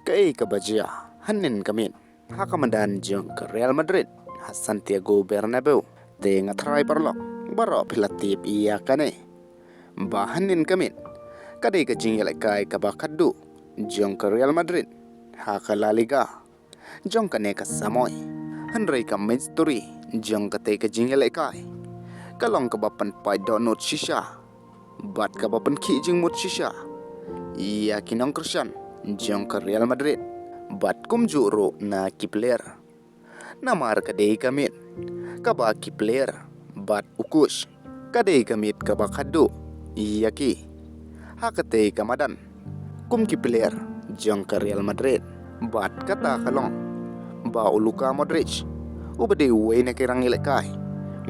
Kaei kabajia, hynnin kamit, haka madan jong ke Real Madrid, Santiago Bernabeu, te ngatrai parlok, barok pilatip iya kane. Ba hynnin kamit, kadai ke jingle kai kaba kaddu, jong ke Real Madrid, haka La Liga, jong kane ke Samoy, hynrei ka Misturi, jong ke te ke jingle kai. Kalong ke bapan pai donut shisha, bat ke bapan ki jing mut shisha. Iya kinong kersan, jong ke Real Madrid, bat kumjuh ro na ki player. Namar kadai kamit, kaba ki player, bat ukush, kadai kamit kaba kaddu, iya ki. Hakate ka madan, kum ki player, jong ke Real Madrid, bat kata kalong, ba Luca Modric, ubade uwe na kirang ilekay,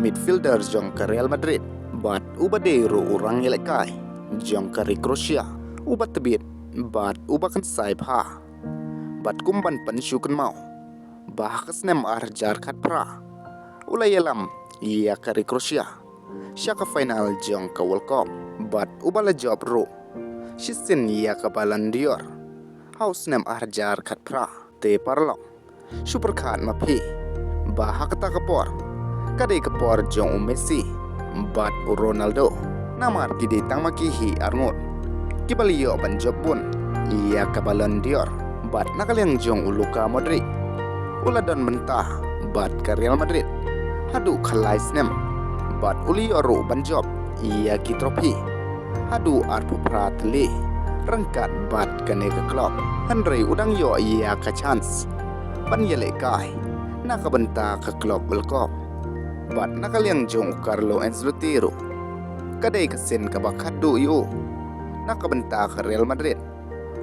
midfielder jong ke Real Madrid, bat ubade ro urang ilekay, jong ke Croatia, ubat tebit, bat ubakan saib ha, bat kumban pensyukan mau, bah kesnem arjar kat pra, ulay alam, iya ke Croatia, syaka final jong ke World Cup, bat ubala job ro, shisin iya ke Ballon d'Or, haus nem arjar kat pra, te parlok, super kat mapi, bah kata kapor, kadai kapor jong Messi, bat Ronaldo, namar gidi tang makihi arngot, kibaliyo ban job pun, iya ke Ballon d'Or, bat nakalyang jong Luca Modric, uladon bynta, bat ke Real Madrid, hadu kalai snem, bat uliyo ro ban job, iya ki trofi, hadu arpu pratli, rengkat bat kene ke klub, hynrei udang yo iya ke chance, ban yele kai, naka bynta ke klub World Cup, bat nakalyang jong Carlo Ancelotti ro, kadai kesen ke bakadu yo, naka bynta ke Real Madrid,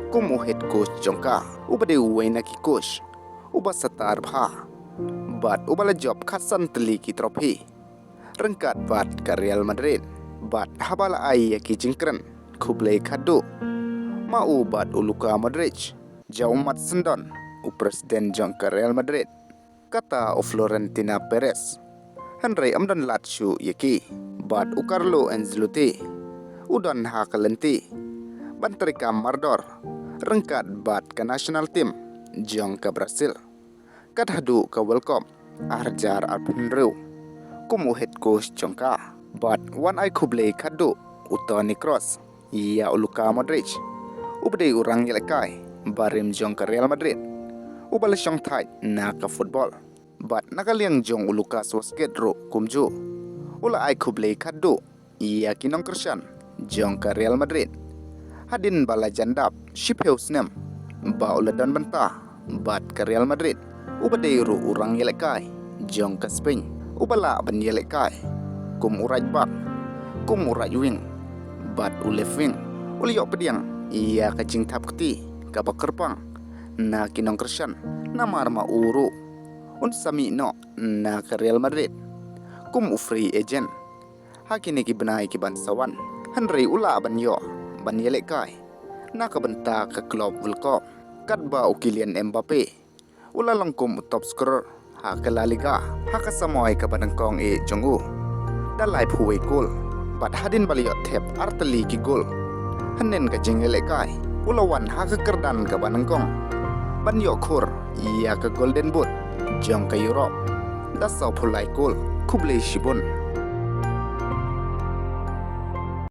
kumu head coach jongka, ubade uwe na ki coach, uba satar bha, bat ubala job kasan teli ki trofi, rengkat bat ke Real Madrid, bat habala ai ki jingkren, kublai kadu, mau bat Luca Modric, jauh mat sendon, presiden jong ke Real Madrid, kata Florentina Perez, hynrei amdan latsu yaki, bat Carlo Ancelotti, udan hakalenti, banterika mardor, rengkat bat ke national team, jong ke Brazil, kat hadu ke World Cup, arjar alpenreu, kumu head coach jongka, bat wan ai kublai kadu, utoni cross, iya Luca Modric, ubade urang yelekai, barim jong ke Real Madrid, ubala syong thai na ke football, bat nakaliang jong Lucas Vasquez ro kumjuh, ula ai kublai kadu, iya kinong kersan, jong ke Real Madrid, hadin bala jandap, shipeu snem, ba uladon bynta, bat ke Real Madrid, ubade ro urang yelekai, jong ke Spain, ubala ban yelekai, kum uraj bak, kum uraj wing, bat ulef wing, uliyok pediang, iya ke jing tap keti, kaba kerpang, na kinong kersan, namar ma uru, sami no, na ke Real Madrid, kum free agent, hakini ki bnai ki ban sawan, hynrei ula ban yo, ban yelekai, na ke bynta ke klub World Cup, katba Kylian Mbappe, ula langkum top scorer, haka La Liga, haka Samoy ke banangkong jongu, dalai puwe gol, bat hadin baliyot tep arteli ki gol, hynnin ke jing yelekai, ula wan haka kerdan ke banangkong, ban yo khur, iya ke Golden Boot, jong ke Europe, dasau pulai gol, kublai shibun.